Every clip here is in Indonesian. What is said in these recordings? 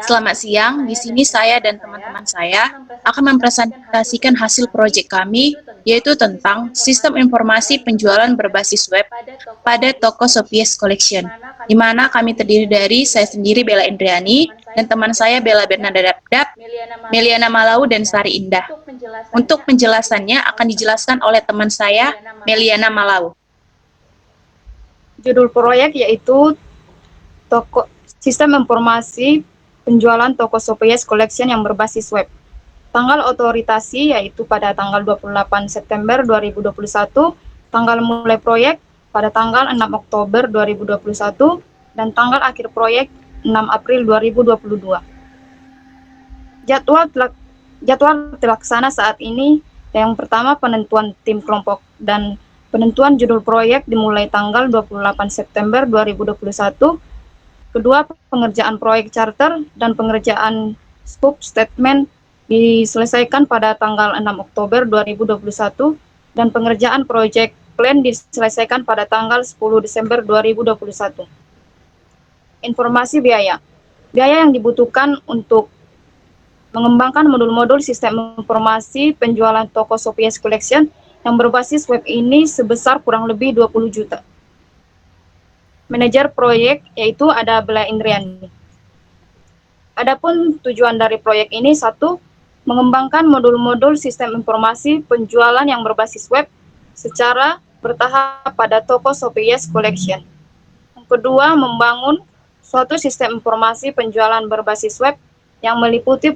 Selamat siang, di sini saya dan teman-teman saya akan mempresentasikan hasil proyek kami, yaitu tentang sistem informasi penjualan berbasis web pada toko Sopies Collection, di mana kami terdiri dari saya sendiri Bella Indriani dan teman saya Bella Bernadette, Meliana Malau, dan Sari Indah. Untuk penjelasannya akan dijelaskan oleh teman saya, Meliana Malau. Judul proyek yaitu toko sistem informasi penjualan toko Sopies Collection yang berbasis web. Tanggal otorisasi yaitu pada tanggal 28 September 2021, tanggal mulai proyek pada tanggal 6 Oktober 2021, dan tanggal akhir proyek 6 April 2022. Jadwal terlaksana saat ini, yang pertama penentuan tim kelompok dan penentuan judul proyek dimulai tanggal 28 September 2021. Kedua, pengerjaan proyek charter dan pengerjaan scope statement diselesaikan pada tanggal 6 Oktober 2021 dan pengerjaan proyek plan diselesaikan pada tanggal 10 Desember 2021. Informasi biaya. Biaya yang dibutuhkan untuk mengembangkan modul-modul sistem informasi penjualan toko Sopies Collection yang berbasis web ini sebesar kurang lebih 20 juta. Manajer proyek yaitu ada Bella Indriani. Adapun tujuan dari proyek ini, satu, mengembangkan modul-modul sistem informasi penjualan yang berbasis web secara bertahap pada toko Sopies Collection. Yang kedua, membangun suatu sistem informasi penjualan berbasis web yang meliputi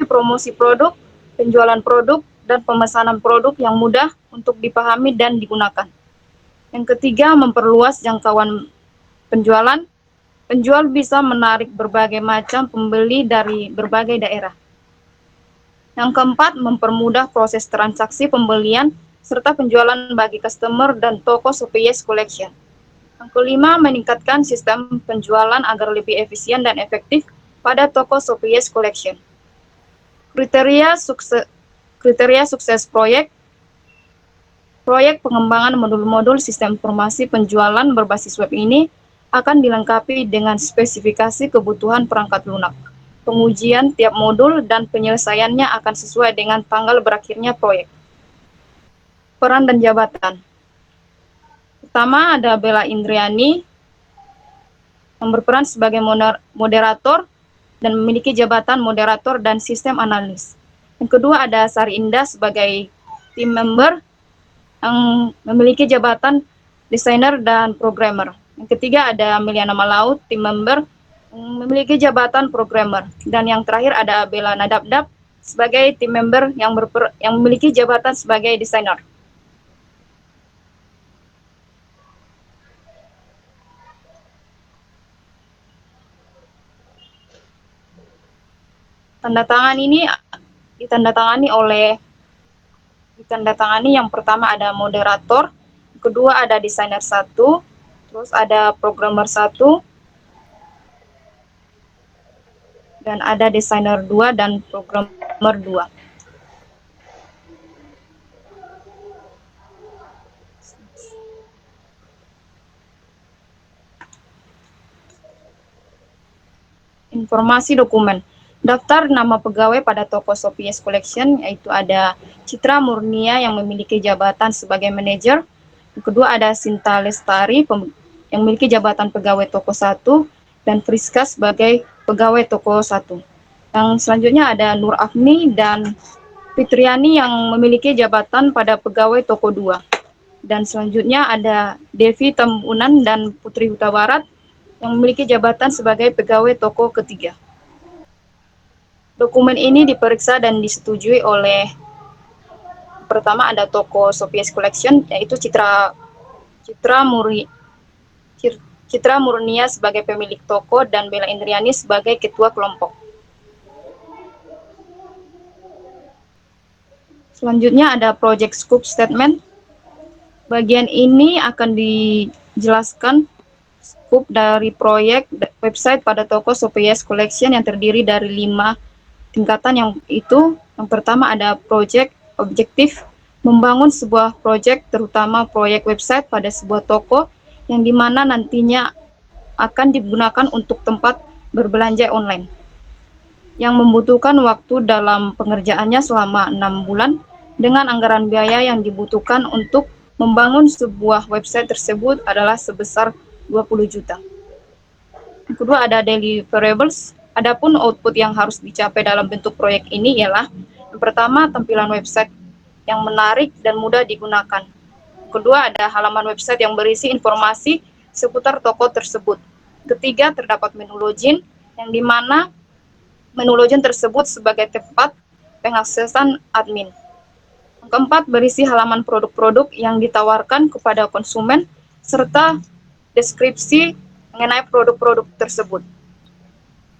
promosi produk, penjualan produk, dan pemesanan produk yang mudah untuk dipahami dan digunakan. Yang ketiga, memperluas jangkauan penjualan. Penjual bisa menarik berbagai macam pembeli dari berbagai daerah. Yang keempat, mempermudah proses transaksi pembelian serta penjualan bagi customer dan toko Sopies Collection. Yang kelima, meningkatkan sistem penjualan agar lebih efisien dan efektif pada toko Sopies Collection. Kriteria sukses proyek. Proyek pengembangan modul-modul sistem informasi penjualan berbasis web ini akan dilengkapi dengan spesifikasi kebutuhan perangkat lunak. Pengujian tiap modul dan penyelesaiannya akan sesuai dengan tanggal berakhirnya proyek. Peran dan jabatan. Pertama, ada Bella Indriani yang berperan sebagai moderator dan memiliki jabatan moderator dan sistem analis. Yang kedua, ada Sari Indah sebagai tim member yang memiliki jabatan desainer dan programmer. Yang ketiga, ada Meliana Malau, tim member yang memiliki jabatan programmer. Dan yang terakhir ada Bella Nadabdab sebagai tim member yang memiliki jabatan sebagai desainer. Tanda tangan ini ditandatangani yang pertama ada moderator, kedua ada desainer 1, terus ada programmer 1, dan ada desainer 2 dan programmer 2. Informasi dokumen. Daftar nama pegawai pada toko Sopies Collection yaitu ada Citra Murnia yang memiliki jabatan sebagai manajer. Yang kedua ada Sinta Lestari yang memiliki jabatan pegawai toko 1 dan Friska sebagai pegawai toko 1. Yang selanjutnya ada Nur Afni dan Fitriani yang memiliki jabatan pada pegawai toko 2. Dan selanjutnya ada Devi Tambunan dan Putri Huta Barat yang memiliki jabatan sebagai pegawai toko ketiga. Dokumen ini diperiksa dan disetujui oleh pertama ada toko Sopies Collection yaitu Citra Murnia sebagai pemilik toko dan Bella Indriani sebagai ketua kelompok. Selanjutnya ada project scope statement. Bagian ini akan dijelaskan scope dari proyek website pada toko Sopies Collection yang terdiri dari 5 tingkatan yang pertama ada project objektif, membangun sebuah proyek terutama proyek website pada sebuah toko yang dimana nantinya akan digunakan untuk tempat berbelanja online yang membutuhkan waktu dalam pengerjaannya selama 6 bulan dengan anggaran biaya yang dibutuhkan untuk membangun sebuah website tersebut adalah sebesar 20 juta. Yang kedua ada deliverables. Adapun output yang harus dicapai dalam bentuk proyek ini ialah yang pertama tampilan website yang menarik dan mudah digunakan. Kedua, ada halaman website yang berisi informasi seputar toko tersebut. Ketiga, terdapat menu login, yang dimana menu login tersebut sebagai tempat pengaksesan admin. Yang keempat, berisi halaman produk-produk yang ditawarkan kepada konsumen, serta deskripsi mengenai produk-produk tersebut.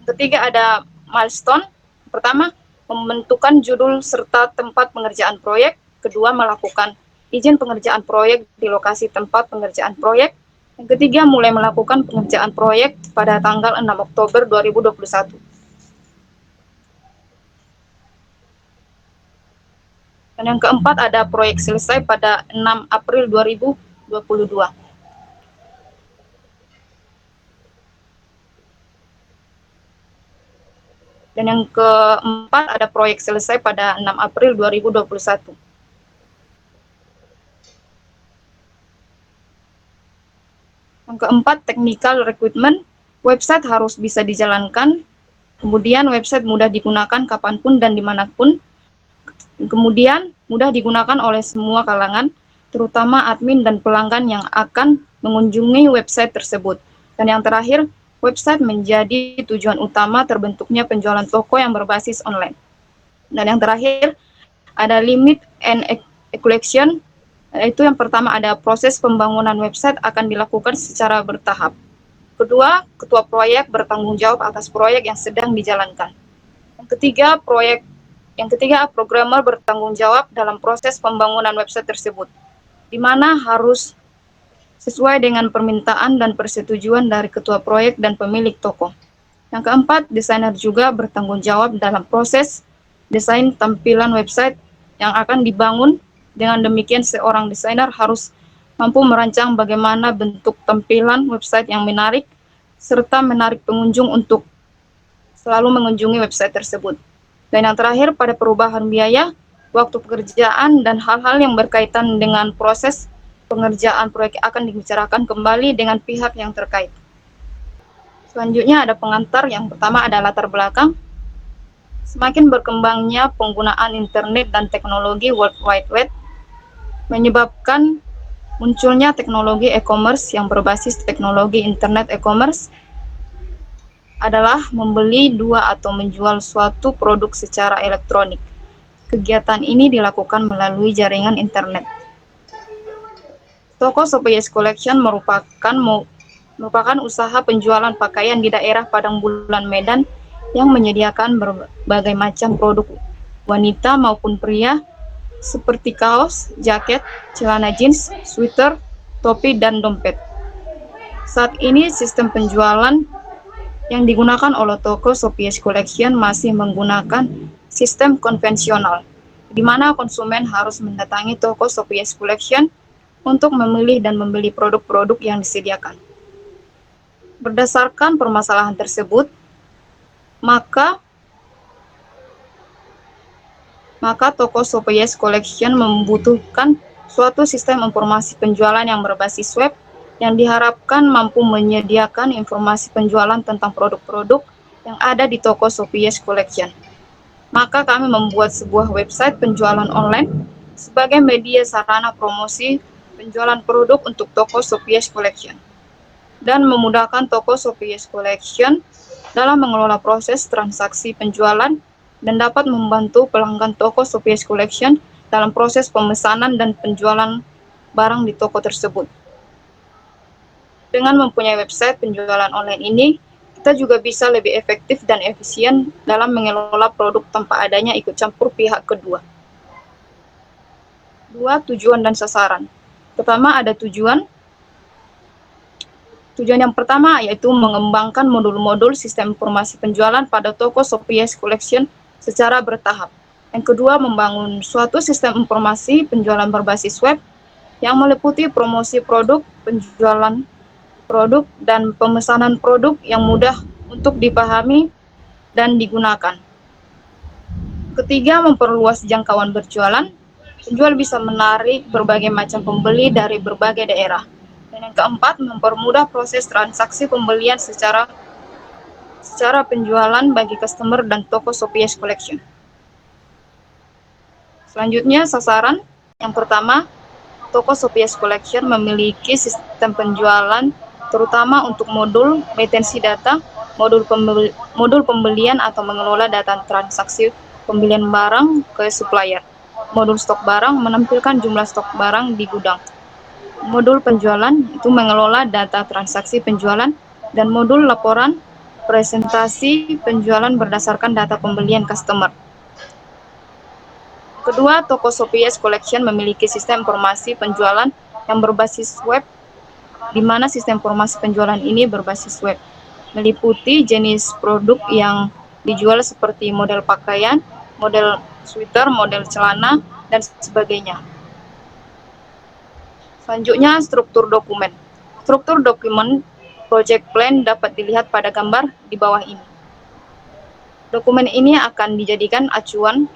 Yang ketiga, ada milestone. Pertama, membentukkan judul serta tempat pengerjaan proyek. Kedua, melakukan izin pengerjaan proyek di lokasi tempat pengerjaan proyek. Yang ketiga, mulai melakukan pengerjaan proyek pada tanggal 6 Oktober 2021. Dan yang keempat, ada proyek selesai pada 6 April 2022. Dan yang keempat, ada proyek selesai pada 6 April 2021. Yang keempat, technical requirement. Website harus bisa dijalankan. Kemudian website mudah digunakan kapanpun dan dimanapun. Kemudian mudah digunakan oleh semua kalangan, terutama admin dan pelanggan yang akan mengunjungi website tersebut. Dan yang terakhir, website menjadi tujuan utama terbentuknya penjualan toko yang berbasis online. Dan yang terakhir, ada limit and execution. Itu yang pertama, ada proses pembangunan website akan dilakukan secara bertahap. Kedua, ketua proyek bertanggung jawab atas proyek yang sedang dijalankan. Yang ketiga, programmer bertanggung jawab dalam proses pembangunan website tersebut, di mana harus sesuai dengan permintaan dan persetujuan dari ketua proyek dan pemilik toko. Yang keempat, desainer juga bertanggung jawab dalam proses desain tampilan website yang akan dibangun. Dengan demikian, seorang desainer harus mampu merancang bagaimana bentuk tampilan website yang menarik, serta menarik pengunjung untuk selalu mengunjungi website tersebut. Dan yang terakhir, pada perubahan biaya, waktu pekerjaan, dan hal-hal yang berkaitan dengan proses pengerjaan proyek akan dibicarakan kembali dengan pihak yang terkait. Selanjutnya ada pengantar. Yang pertama ada latar belakang. Semakin berkembangnya penggunaan internet dan teknologi World Wide Web menyebabkan munculnya teknologi e-commerce yang berbasis teknologi internet. E-commerce adalah membeli dua atau menjual suatu produk secara elektronik. Kegiatan ini dilakukan melalui jaringan internet. Toko Sopies Collection merupakan usaha penjualan pakaian di daerah Padang Bulan Medan yang menyediakan berbagai macam produk wanita maupun pria seperti kaos, jaket, celana jeans, sweater, topi, dan dompet. Saat ini sistem penjualan yang digunakan oleh toko Sopies Collection masih menggunakan sistem konvensional, di mana konsumen harus mendatangi toko Sopies Collection untuk memilih dan membeli produk-produk yang disediakan. Berdasarkan permasalahan tersebut, maka toko Sopies Collection membutuhkan suatu sistem informasi penjualan yang berbasis web yang diharapkan mampu menyediakan informasi penjualan tentang produk-produk yang ada di toko Sopies Collection. Maka kami membuat sebuah website penjualan online sebagai media sarana promosi penjualan produk untuk toko Sopies Collection dan memudahkan toko Sopies Collection dalam mengelola proses transaksi penjualan dan dapat membantu pelanggan toko Sopies Collection dalam proses pemesanan dan penjualan barang di toko tersebut. Dengan mempunyai website penjualan online ini, kita juga bisa lebih efektif dan efisien dalam mengelola produk tanpa adanya ikut campur pihak kedua. 2. Tujuan dan sasaran. Pertama ada tujuan. Tujuan yang pertama yaitu mengembangkan modul-modul sistem informasi penjualan pada toko Sopies Collection secara bertahap. Yang kedua, membangun suatu sistem informasi penjualan berbasis web yang meliputi promosi produk, penjualan produk, dan pemesanan produk yang mudah untuk dipahami dan digunakan. Ketiga, memperluas jangkauan berjualan. Penjual bisa menarik berbagai macam pembeli dari berbagai daerah. Dan yang keempat, mempermudah proses transaksi pembelian secara penjualan bagi customer dan toko Sopies Collection. Selanjutnya, sasaran. Yang pertama, toko Sopies Collection memiliki sistem penjualan terutama untuk modul retensi data, modul pembelian atau mengelola data transaksi pembelian barang ke supplier. Modul stok barang menampilkan jumlah stok barang di gudang. Modul penjualan itu mengelola data transaksi penjualan, dan modul laporan presentasi penjualan berdasarkan data pembelian customer. Kedua, toko Sopies Collection memiliki sistem informasi penjualan yang berbasis web, di mana sistem informasi penjualan ini berbasis web, meliputi jenis produk yang dijual seperti model pakaian, model sweater, model celana, dan sebagainya. Selanjutnya, struktur dokumen. Struktur dokumen project plan dapat dilihat pada gambar di bawah ini. Dokumen ini akan dijadikan acuan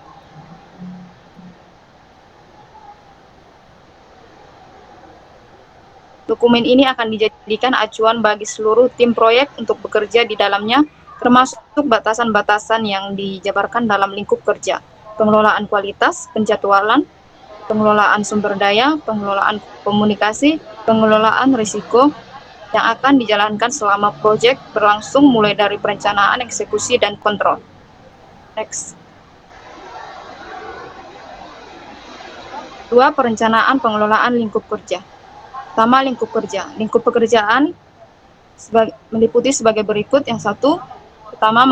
bagi seluruh tim proyek untuk bekerja di dalamnya, termasuk batasan-batasan yang dijabarkan dalam lingkup kerja, pengelolaan kualitas, penjadwalan, pengelolaan sumber daya, pengelolaan komunikasi, pengelolaan risiko yang akan dijalankan selama proyek berlangsung, mulai dari perencanaan, eksekusi, dan kontrol. Next. 2. Perencanaan pengelolaan lingkup kerja. Pertama, lingkup kerja. Lingkup pekerjaan meliputi sebagai berikut. Yang pertama,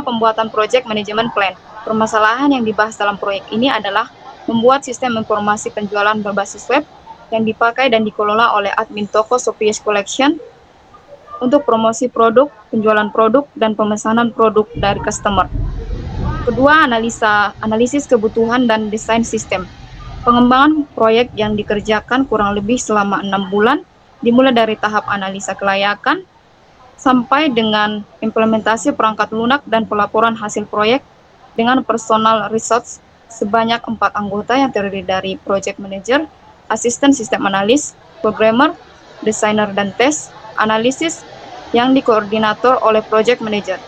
pembuatan project management plan. Permasalahan yang dibahas dalam proyek ini adalah membuat sistem informasi penjualan berbasis web yang dipakai dan dikelola oleh admin toko Sopies Collection untuk promosi produk, penjualan produk, dan pemesanan produk dari customer. Kedua, analisis kebutuhan dan desain sistem. Pengembangan proyek yang dikerjakan kurang lebih selama 6 bulan, dimulai dari tahap analisa kelayakan sampai dengan implementasi perangkat lunak dan pelaporan hasil proyek dengan personal resource sebanyak 4 anggota yang terdiri dari project manager, asisten sistem analis, programmer, desainer, dan tes analisis yang dikoordinator oleh project manager.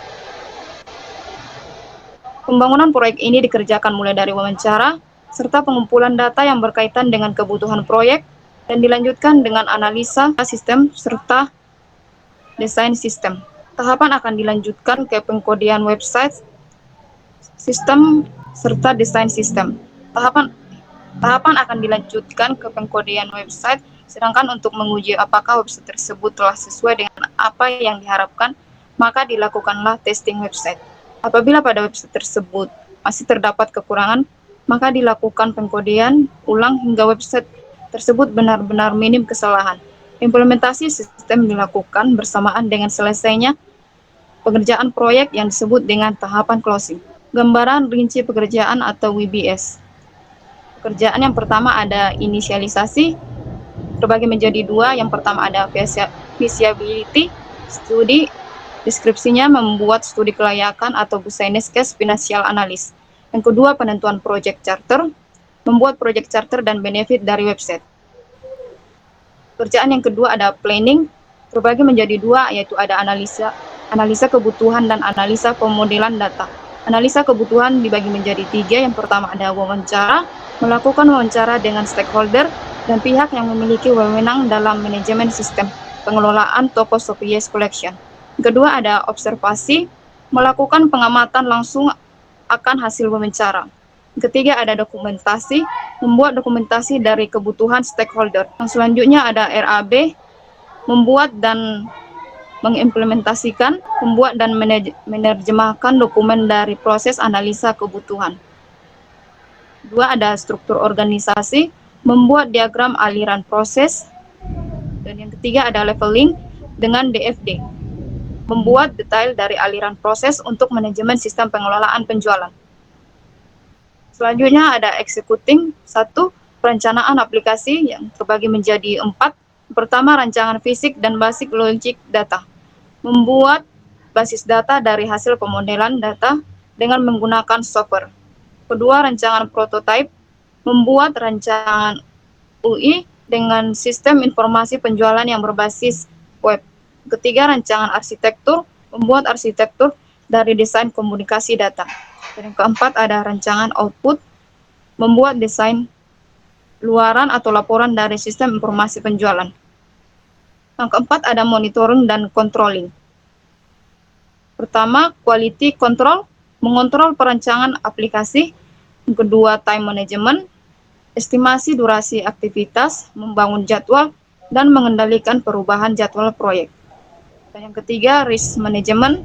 Pembangunan proyek ini dikerjakan mulai dari wawancara, serta pengumpulan data yang berkaitan dengan kebutuhan proyek, dan dilanjutkan dengan analisa sistem serta desain sistem. Tahapan akan dilanjutkan ke pengkodean website, sistem, serta desain sistem. Tahapan akan dilanjutkan ke pengkodean website, sedangkan untuk menguji apakah website tersebut telah sesuai dengan apa yang diharapkan, maka dilakukanlah testing website. Apabila pada website tersebut masih terdapat kekurangan, maka dilakukan pengkodean ulang hingga website tersebut benar-benar minim kesalahan. Implementasi sistem dilakukan bersamaan dengan selesainya pengerjaan proyek yang disebut dengan tahapan closing. Gambaran rinci pekerjaan atau WBS. Pekerjaan yang pertama ada inisialisasi, terbagi menjadi 2. Yang pertama ada feasibility study. Deskripsinya membuat studi kelayakan atau business case financial analysis. Yang kedua, penentuan project charter, membuat project charter dan benefit dari website. Pekerjaan yang kedua ada planning, terbagi menjadi 2, yaitu ada analisa kebutuhan dan analisa pemodelan data. Analisa kebutuhan dibagi menjadi 3. Yang pertama ada wawancara, melakukan wawancara dengan stakeholder dan pihak yang memiliki wewenang dalam manajemen sistem pengelolaan toko Sopies Collection. Kedua ada observasi, melakukan pengamatan langsung akan hasil wawancara. Ketiga ada dokumentasi, membuat dokumentasi dari kebutuhan stakeholder. Yang selanjutnya ada RAB, membuat dan mengimplementasikan, membuat dan menerjemahkan dokumen dari proses analisa kebutuhan. 2 ada struktur organisasi, membuat diagram aliran proses. Dan yang ketiga ada leveling dengan DFD, membuat detail dari aliran proses untuk manajemen sistem pengelolaan penjualan. Selanjutnya ada executing. 1. Perencanaan aplikasi yang terbagi menjadi 4, Pertama, rancangan fisik dan basic logic data. Membuat basis data dari hasil pemodelan data dengan menggunakan software. Kedua, rancangan prototype. Membuat rancangan UI dengan sistem informasi penjualan yang berbasis web. Ketiga, rancangan arsitektur. Membuat arsitektur dari desain komunikasi data. Dan yang keempat, ada rancangan output. Membuat desain luaran atau laporan dari sistem informasi penjualan. Yang keempat, ada monitoring dan controlling. Pertama, quality control, mengontrol perancangan aplikasi. Yang kedua, time management, estimasi durasi aktivitas, membangun jadwal, dan mengendalikan perubahan jadwal proyek. Dan yang ketiga, risk management,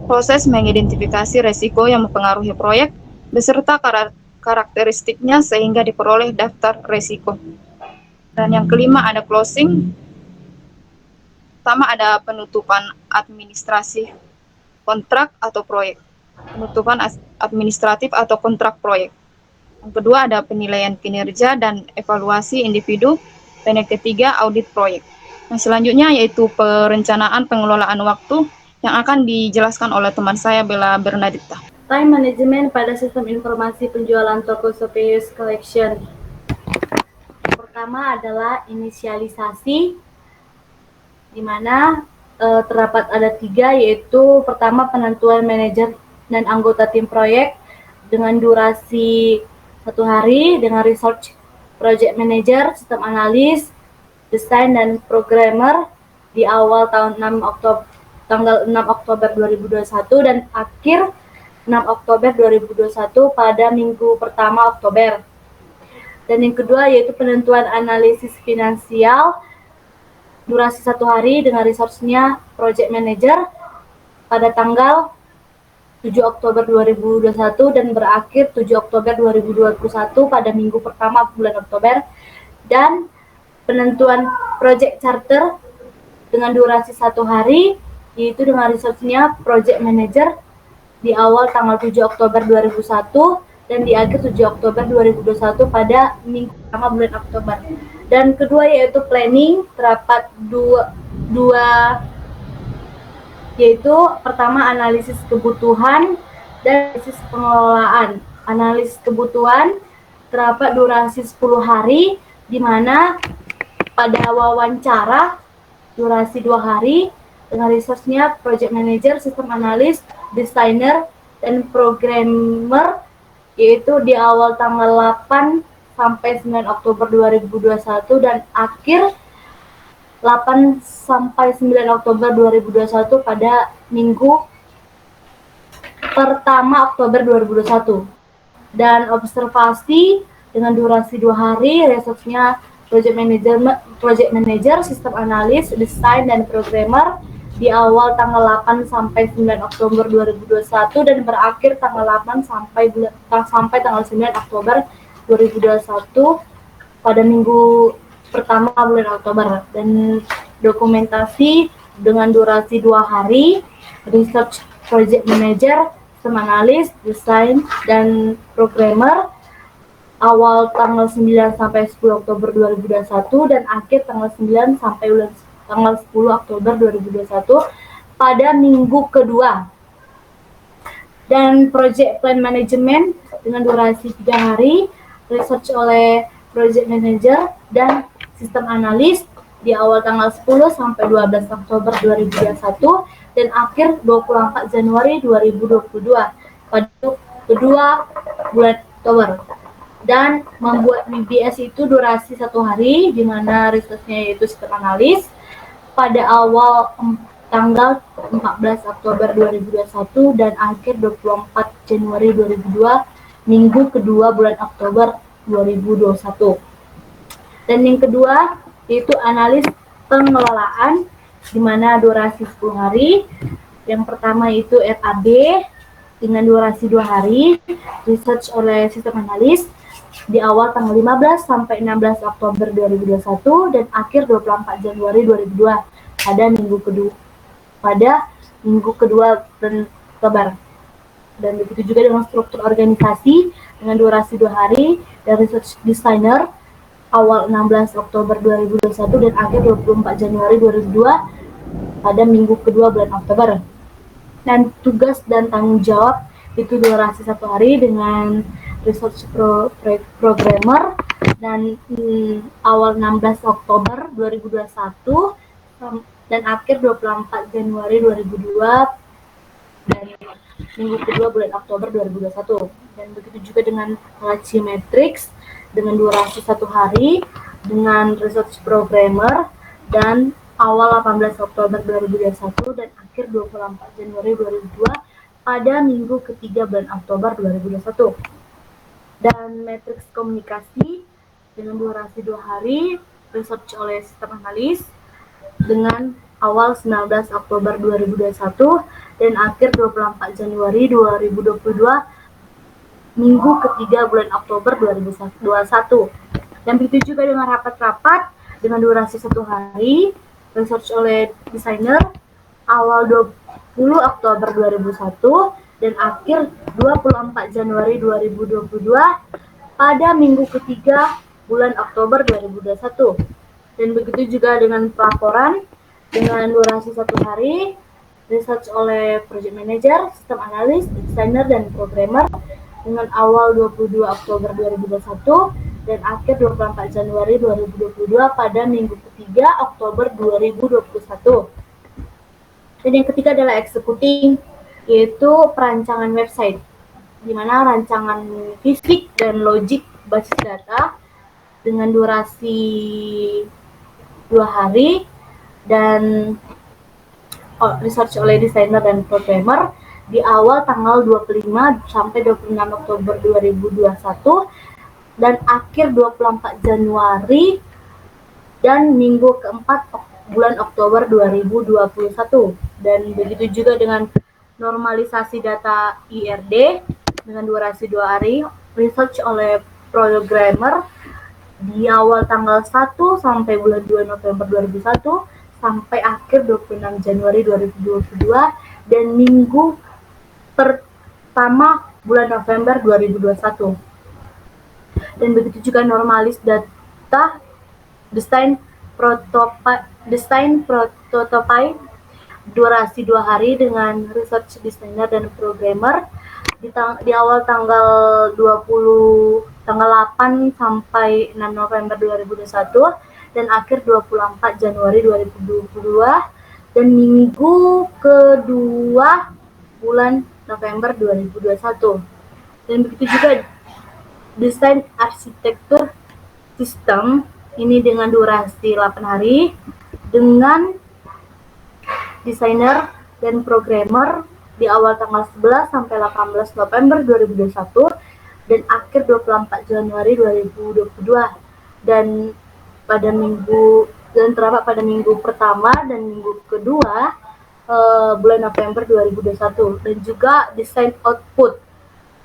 proses mengidentifikasi resiko yang mempengaruhi proyek, beserta karakteristiknya sehingga diperoleh daftar resiko. Dan yang kelima, ada closing. Pertama, ada penutupan administrasi kontrak atau proyek. Penutupan administratif atau kontrak proyek. Yang kedua, ada penilaian kinerja dan evaluasi individu. Dan yang ketiga, audit proyek. Nah, selanjutnya yaitu perencanaan pengelolaan waktu yang akan dijelaskan oleh teman saya, Bella Bernadita. Time management pada sistem informasi penjualan toko Sopeus Collection. Pertama adalah inisialisasi, di mana terdapat ada 3, yaitu pertama penentuan manajer dan anggota tim proyek dengan durasi 1 hari dengan research project manager, sistem analis, desain dan programmer di awal tanggal 6 Oktober 2021 dan akhir 6 Oktober 2021 pada minggu pertama Oktober. Dan yang kedua yaitu penentuan analisis finansial durasi 1 hari dengan resource-nya project manager pada tanggal 7 Oktober 2021 dan berakhir 7 Oktober 2021 pada minggu pertama bulan Oktober. Dan penentuan project charter dengan durasi 1 hari yaitu dengan resource-nya project manager di awal tanggal 7 Oktober 2001 dan di akhir 7 Oktober 2021 pada minggu pertama bulan Oktober. Dan kedua yaitu planning, terdapat dua yaitu pertama analisis kebutuhan dan analisis pengelolaan. Analisis kebutuhan terdapat durasi 10 hari di mana pada wawancara durasi 2 hari dengan resource-nya project manager, sistem analis, designer, dan programmer yaitu di awal tanggal 8 sampai 9 Oktober 2021 dan akhir 8 sampai 9 Oktober 2021 pada minggu pertama Oktober 2021. Dan observasi dengan durasi 2 hari, resource-nya project manager, sistem analis, desain, dan programmer di awal tanggal 8 sampai 9 Oktober 2021 dan berakhir tanggal 8 sampai tanggal 9 Oktober 2021 pada minggu pertama bulan Oktober. Dan dokumentasi dengan durasi 2 hari, research project manager, sistem analis, desain, dan programmer awal tanggal 9 sampai 10 Oktober 2021 dan akhir tanggal 9 sampai tanggal 10 Oktober 2021 pada minggu kedua. Dan project plan management dengan durasi 3 hari, research oleh project manager dan sistem analis di awal tanggal 10 sampai 12 Oktober 2021 dan akhir 24 Januari 2022 pada kedua bulan Oktober. Dan membuat BBS itu durasi 1 hari di mana research-nya yaitu sistem analis pada awal tanggal 14 Oktober 2021 dan akhir 24 Januari 2022 minggu kedua bulan Oktober 2021. Dan yang kedua yaitu analis pengelolaan di mana durasi 10 hari. Yang pertama itu RAB dengan durasi 2 hari, research oleh sistem analis di awal tanggal 15 sampai 16 Oktober 2021 dan akhir 24 Januari 2022 pada minggu kedua bulan Oktober. Dan begitu juga dengan struktur organisasi dengan durasi 2 hari dan research designer awal 16 Oktober 2021 dan akhir 24 Januari 2002 pada minggu kedua bulan Oktober. Dan tugas dan tanggung jawab itu durasi 1 hari dengan research programmer dan awal 16 Oktober 2021 dan akhir 24 Januari 2002 dan minggu kedua bulan Oktober 2021. Dan begitu juga dengan Achieve Matrix dengan durasi 1 hari dengan research programmer dan awal 18 Oktober 2021 dan akhir 24 Januari 2002 pada minggu ketiga bulan Oktober 2021. Dan matriks komunikasi dengan durasi 2 hari research oleh sistem analis dengan awal 19 Oktober 2021 dan akhir 24 Januari 2022 minggu ketiga bulan Oktober 2021. Dan begitu juga dengan rapat-rapat dengan durasi 1 hari research oleh desainer awal 20 Oktober 2001 dan akhir 24 Januari 2022 pada minggu ketiga bulan Oktober 2021. Dan begitu juga dengan pelaporan dengan durasi 1 hari research oleh project manager, sistem analis, desainer, dan programmer dengan awal 22 Oktober 2021 dan akhir 24 Januari 2022 pada minggu ketiga Oktober 2021. Dan yang ketiga adalah executing, yaitu perancangan website, di mana rancangan fisik dan logik basis data dengan durasi 2 hari dan research oleh desainer dan programmer di awal tanggal 25 sampai 26 Oktober 2021 dan akhir 24 Januari dan minggu keempat bulan Oktober 2021. Dan begitu juga dengan normalisasi data IRD dengan durasi 2 hari research oleh programmer di awal tanggal 1 sampai bulan 2 November 2001 sampai akhir 26 Januari 2022 dan minggu pertama bulan November 2021. Dan begitu juga normalis data desain prototype durasi 2 hari dengan research designer dan programmer di awal tanggal 8 sampai 6 November 2021 dan akhir 24 Januari 2022 dan minggu kedua bulan November 2021. Dan begitu juga desain arsitektur sistem ini dengan durasi 8 hari dengan desainer dan programmer di awal tanggal 11 sampai 18 November 2021 dan akhir 24 Januari 2022 dan pada minggu dan terdapat pada minggu pertama dan minggu kedua bulan November 2021 dan juga desain output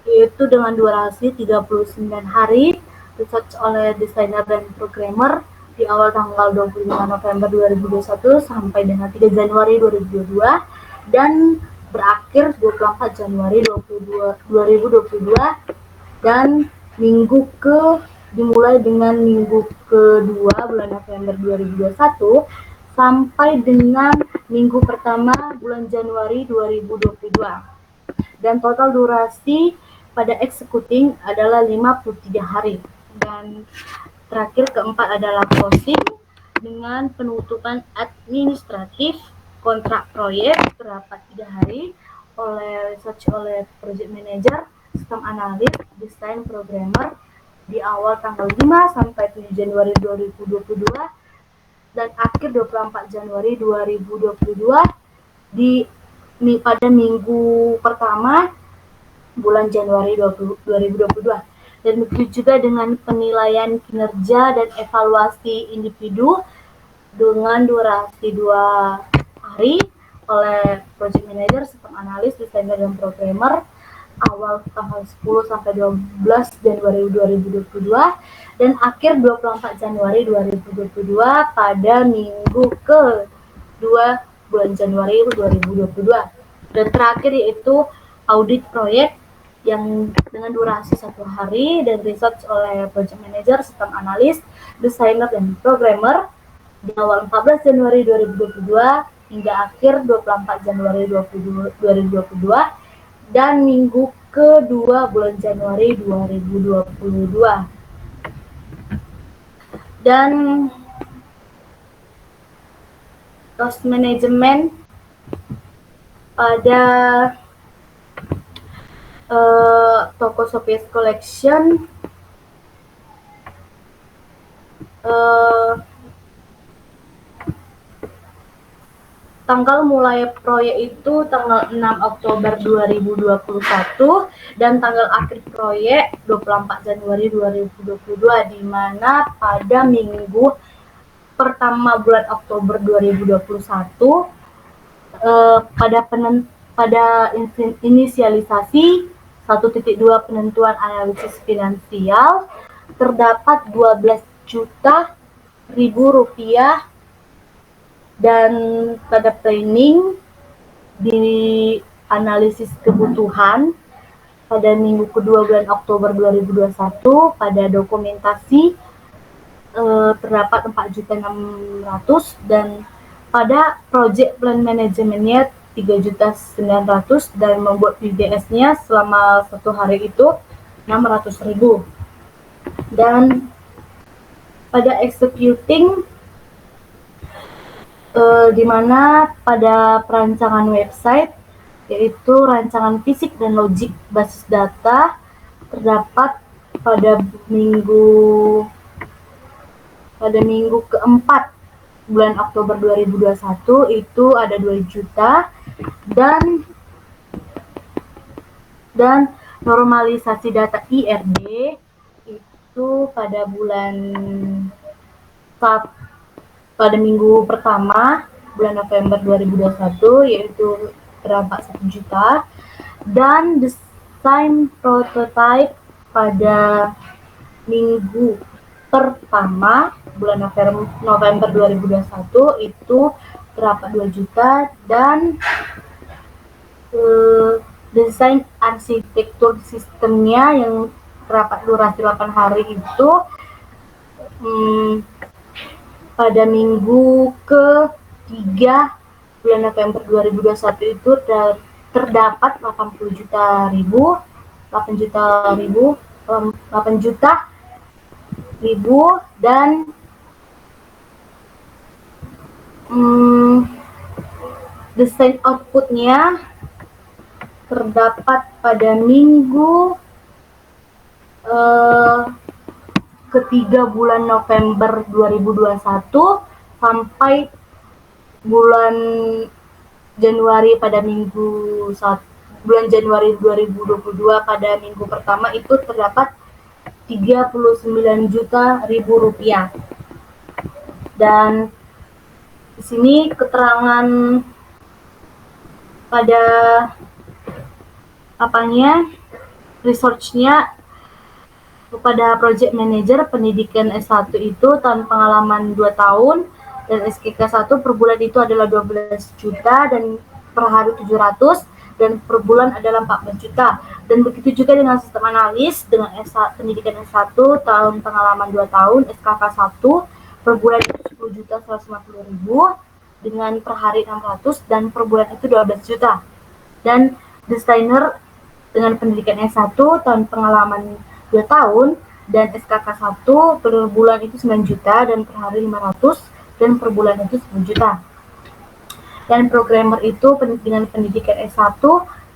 yaitu dengan durasi 39 hari research oleh desainer dan programmer di awal tanggal 25 November 2021 sampai dengan 3 Januari 2022 dan berakhir 24 Januari 2022 dan dimulai dengan minggu kedua bulan November 2021 sampai dengan minggu pertama bulan Januari 2022. Dan total durasi pada executing adalah 53 hari. Dan terakhir keempat adalah closing dengan penutupan administratif kontrak proyek terdapat 3 hari oleh research oleh project manager, sistem analis, desain programmer di awal tanggal 5 sampai 7 Januari 2022 dan akhir 24 Januari 2022 pada minggu pertama bulan Januari 2022. Dan begitu juga dengan penilaian kinerja dan evaluasi individu dengan durasi 2 hari oleh project manager, sistem analis, desainer, dan programmer awal tanggal 10 sampai 12 Januari 2022 dan akhir 24 Januari 2022 pada minggu ke-2 bulan Januari 2022. Dan terakhir yaitu audit proyek yang dengan durasi 1 hari dan research oleh project manager, sistem analis, desainer, dan programmer di awal 14 Januari 2022 hingga akhir 24 Januari 2022 dan minggu kedua bulan Januari 2022. Dan cost management pada toko Sopies Collection tanggal mulai proyek itu tanggal 6 Oktober 2021 dan tanggal akhir proyek 24 Januari 2022, di mana pada minggu pertama bulan Oktober 2021 pada inisialisasi 1.2 penentuan analisis finansial terdapat 12 juta rupiah, dan pada planning di analisis kebutuhan pada minggu kedua bulan Oktober 2021 pada dokumentasi terdapat 4.600.000 dan pada project plan manajemennya 3.900.000 dan membuat PDS-nya selama satu hari itu 600.000. Dan pada executing di mana pada perancangan website yaitu rancangan fisik dan logik basis data terdapat pada minggu keempat bulan Oktober 2021 itu ada 2 juta, dan normalisasi data IRD itu pada minggu pertama bulan November 2021 yaitu terdapat 1 juta, dan desain prototype pada minggu pertama bulan November 2021 itu terdapat 2 juta, dan desain arsitektur sistemnya yang terdapat durasi 8 hari itu pada minggu ke-3 bulan November 2021 itu terdapat 8 juta dan desain outputnya terdapat pada minggu ketiga bulan November 2021 sampai bulan Januari pada bulan Januari 2022 pada minggu pertama itu terdapat 39 juta rupiah. Dan di sini keterangan pada research-nya kepada project manager pendidikan S1 itu tahun pengalaman 2 tahun dan SKK 1 per bulan itu adalah 12 juta dan per hari 700 dan per bulan adalah 14 juta. Dan begitu juga dengan sistem analis dengan pendidikan S1 tahun pengalaman 2 tahun SKK 1 per bulan itu 10.150.000 dengan per hari 600 dan per bulan itu 12 juta. Dan desainer dengan pendidikan S1 tahun pengalaman 2 tahun dan SKK 1 per bulan itu 9 juta dan per hari 500 dan per bulan itu 10 juta. Dan programmer itu dengan pendidikan S1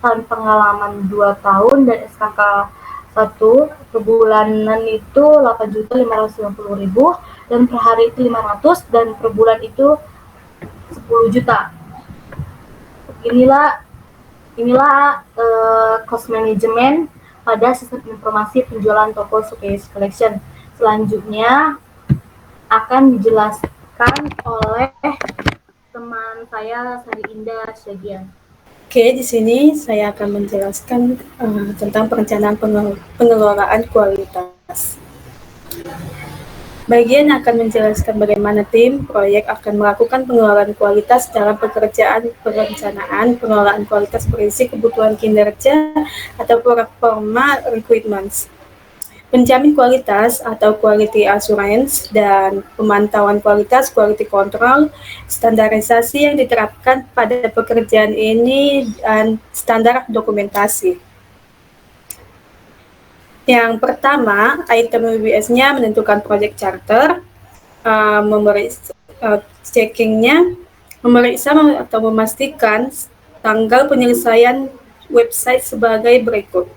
tahun pengalaman 2 tahun dan SKK 1 per bulanan itu 8.550.000 dan per hari itu 500 dan per bulan itu 10 juta. Inilah cost management pada sistem informasi penjualan toko Sopies Collection. Selanjutnya akan dijelaskan oleh teman saya Sari Indah Syagian. Oke, di sini saya akan menjelaskan tentang perencanaan pengelolaan kualitas. Bagian akan menjelaskan bagaimana tim proyek akan melakukan pengelolaan kualitas dalam pekerjaan perencanaan pengelolaan kualitas berisi kebutuhan kinerja atau performa requirements. penjamin kualitas atau quality assurance, dan pemantauan kualitas quality control, standarisasi yang diterapkan pada pekerjaan ini, dan standar dokumentasi. Yang pertama, item WBS-nya menentukan project charter, checkingnya, memeriksa atau memastikan tanggal penyelesaian website sebagai berikut.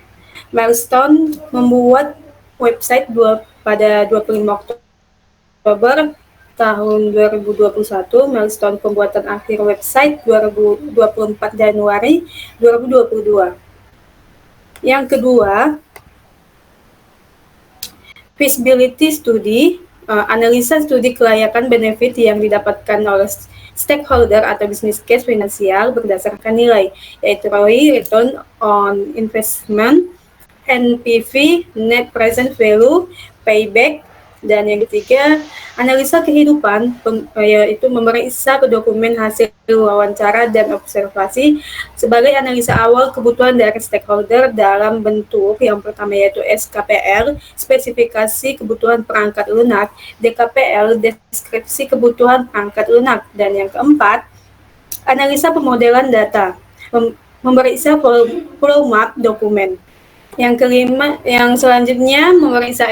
Milestone membuat website pada 25 Oktober tahun 2021, milestone pembuatan akhir website 24 Januari 2022. Yang kedua, feasibility study, analisa studi kelayakan benefit yang didapatkan oleh stakeholder atau business case finansial berdasarkan nilai, yaitu ROI, return on investment, NPV, net present value, payback, dan yang ketiga, analisa kehidupan, yaitu memeriksa dokumen hasil wawancara dan observasi sebagai analisa awal kebutuhan dari stakeholder dalam bentuk yang pertama yaitu SKPL, spesifikasi kebutuhan perangkat lunak, DKPL, deskripsi kebutuhan perangkat lunak, dan yang keempat, analisa pemodelan data, memeriksa flow map dokumen. Yang kelima, yang selanjutnya memeriksa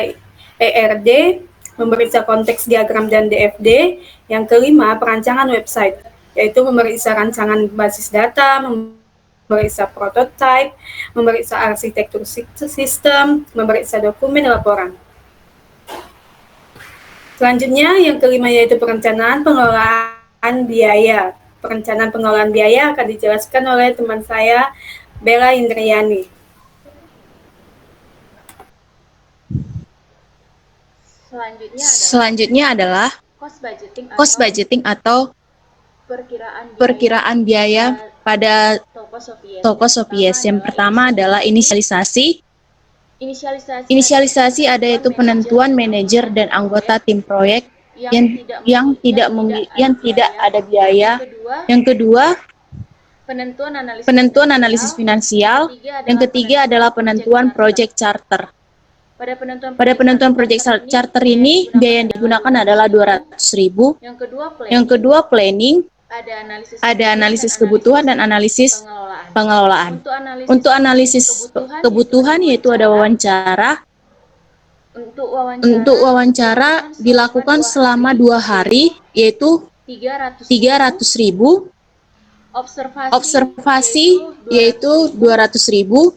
ERD, memeriksa konteks diagram dan DFD. Yang kelima, perancangan website, yaitu memeriksa rancangan basis data, memeriksa prototype, memeriksa arsitektur sistem, memeriksa dokumen laporan. Selanjutnya, yang kelima yaitu perencanaan pengelolaan biaya. Perencanaan pengelolaan biaya akan dijelaskan oleh teman saya, Bella Indriani. Selanjutnya adalah cost budgeting atau perkiraan biaya pada toko Sopies. Yang pertama adalah inisialisasi. Inisialisasi ada yaitu penentuan manajer dan anggota tim proyek yang tidak ada biaya. Yang kedua, penentuan analisis finansial. Yang ketiga adalah penentuan project charter. Pada penentuan project charter ini, biaya yang digunakan adalah 200.000. Yang kedua, planning. Ada analisis kebutuhan dan analisis pengelolaan. Untuk analisis kebutuhan yaitu ada wawancara. Untuk wawancara dilakukan selama 2 hari, yaitu 300.000. Observasi yaitu 200.000.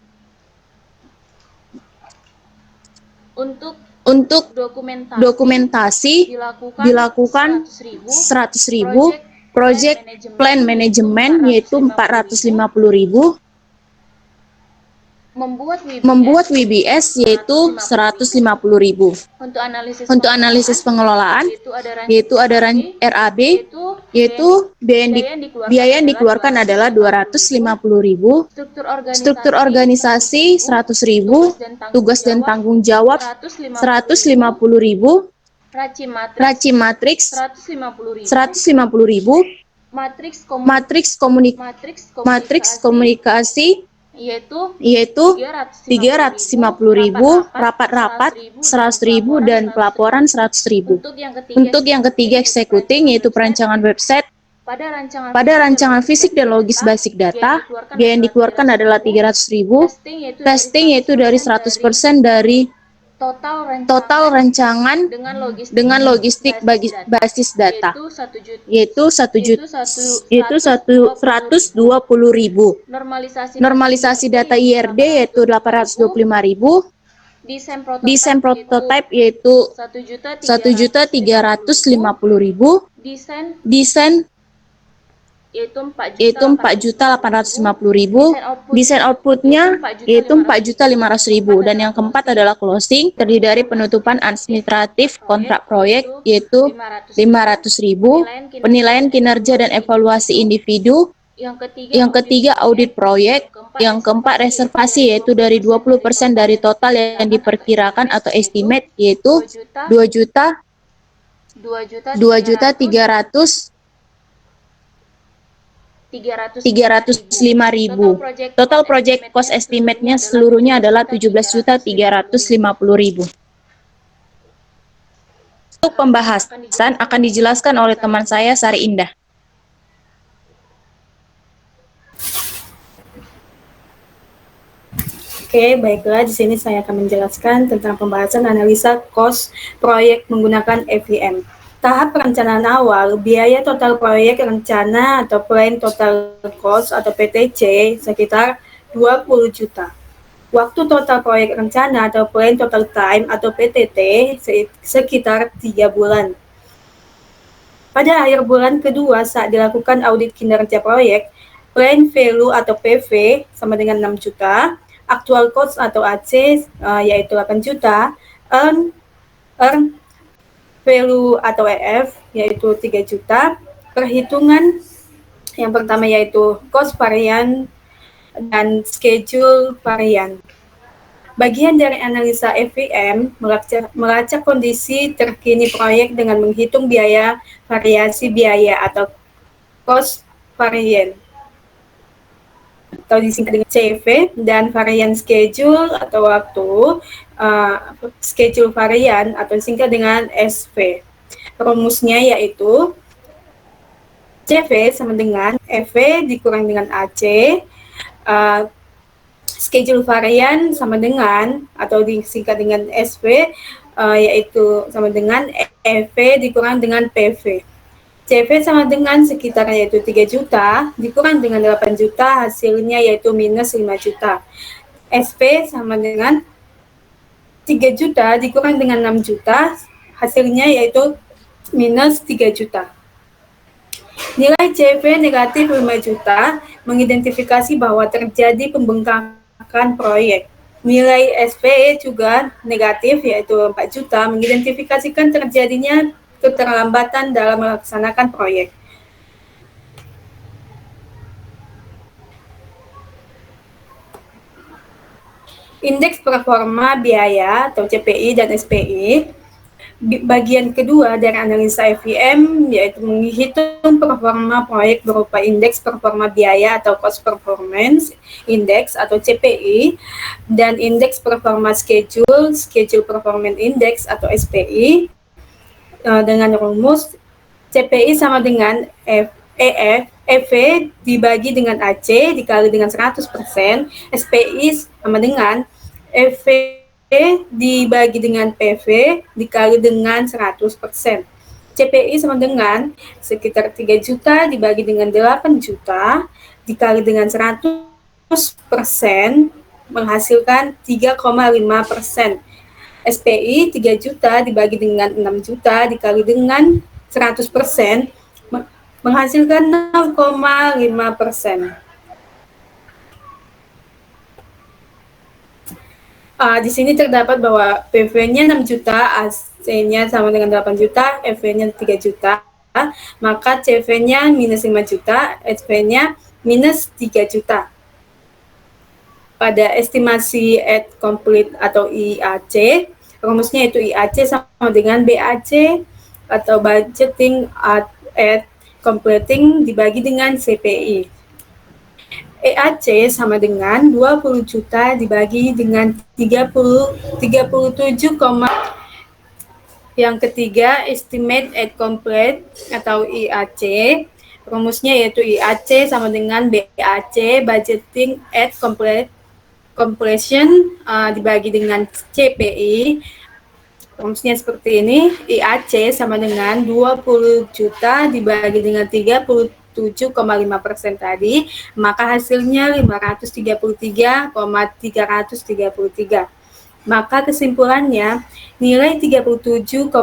Untuk dokumentasi dilakukan 100.000. Project plan management yaitu 450.000. Membuat WBS yaitu 150.000. Untuk analisis pengelolaan yaitu ada RAB yaitu biaya yang dikeluarkan adalah 250.000. Struktur organisasi 100.000. Tugas dan tanggung jawab 150.000. Raci matriks 150.000. Matriks komunikasi yaitu 350.000, rapat-rapat 100.000, dan pelaporan 100.000. Untuk yang ketiga executing yaitu perancangan website. Pada rancangan fisik dan logis basic data, biaya yang dikeluarkan adalah 300.000. Testing yaitu dari 100% dari total rancangan dengan logistik basis data yaitu 120.000. Normalisasi data IRD yaitu 825.000. Desain prototype yaitu 1.350.000. Desain yaitu 4.850.000. Desain outputnya yaitu 4.500.000. Dan yang keempat adalah closing, terdiri dari penutupan administratif kontrak proyek yaitu 500.000. Penilaian kinerja dan evaluasi individu. Yang ketiga audit proyek. Yang keempat reservasi yaitu dari 20% dari total yang diperkirakan atau estimate yaitu 2.300.000. 305.000. Total project cost estimate-nya seluruhnya adalah 17.350.000. Untuk pembahasan akan dijelaskan oleh teman saya Sari Indah. Oke, baiklah. Di sini saya akan menjelaskan tentang pembahasan analisa cost proyek menggunakan FEM. Tahap perencanaan awal, biaya total proyek rencana atau plan total cost atau PTC sekitar 20 juta. Waktu total proyek rencana atau plan total time atau PTT sekitar 3 bulan. Pada akhir bulan kedua saat dilakukan audit kinerja proyek, plan value atau PV sama dengan 6 juta, actual cost atau AC yaitu 8 juta, earn value atau EF yaitu 3 juta. Perhitungan yang pertama yaitu cost varian dan schedule varian. Bagian dari analisa FEM melacak kondisi terkini proyek dengan menghitung biaya variasi biaya atau cost varian atau disingkat dengan CV, dan varian schedule atau waktu schedule varian atau disingkat dengan SV. Rumusnya yaitu CV sama dengan EV dikurang dengan AC, schedule varian sama dengan atau disingkat dengan SV yaitu sama dengan EV dikurang dengan PV. CV sama dengan sekitar yaitu 3 juta dikurang dengan 8 juta, hasilnya yaitu minus 5 juta. SP sama dengan 3 juta dikurang dengan 6 juta, hasilnya yaitu minus 3 juta. Nilai CV negatif 5 juta mengidentifikasi bahwa terjadi pembengkakan proyek. Nilai SP juga negatif yaitu 4 juta mengidentifikasikan terjadinya keterlambatan dalam melaksanakan proyek. Indeks performa biaya atau CPI dan SPI. Bagian kedua dari analisa FEM yaitu menghitung performa proyek berupa indeks performa biaya atau cost performance index atau CPI, dan indeks performa schedule performance index atau SPI, dengan rumus CPI sama dengan EV dibagi dengan AC dikali dengan 100%, SPI sama dengan EV dibagi dengan PV dikali dengan 100%. CPI sama dengan sekitar 3 juta dibagi dengan 8 juta dikali dengan 100% menghasilkan 3,5%. SPI 3 juta dibagi dengan 6 juta dikali dengan 100% menghasilkan 0,5%. Di sini terdapat bahwa PV-nya 6 juta, AC-nya sama dengan 8 juta, EV-nya 3 juta, maka CV-nya minus 5 juta, SP-nya minus 3 juta. Pada estimasi at complete atau IAC, rumusnya itu IAC sama dengan BAC atau budgeting at completing dibagi dengan CPI. EAC sama dengan 20 juta dibagi dengan 37, yang ketiga estimate at complete atau IAC, rumusnya yaitu IAC sama dengan BAC budgeting at completion dibagi dengan CPI. Rumusnya seperti ini, IAC sama dengan 20 juta dibagi dengan 37,5% tadi, maka hasilnya 533,333. Maka kesimpulannya, nilai 37,5%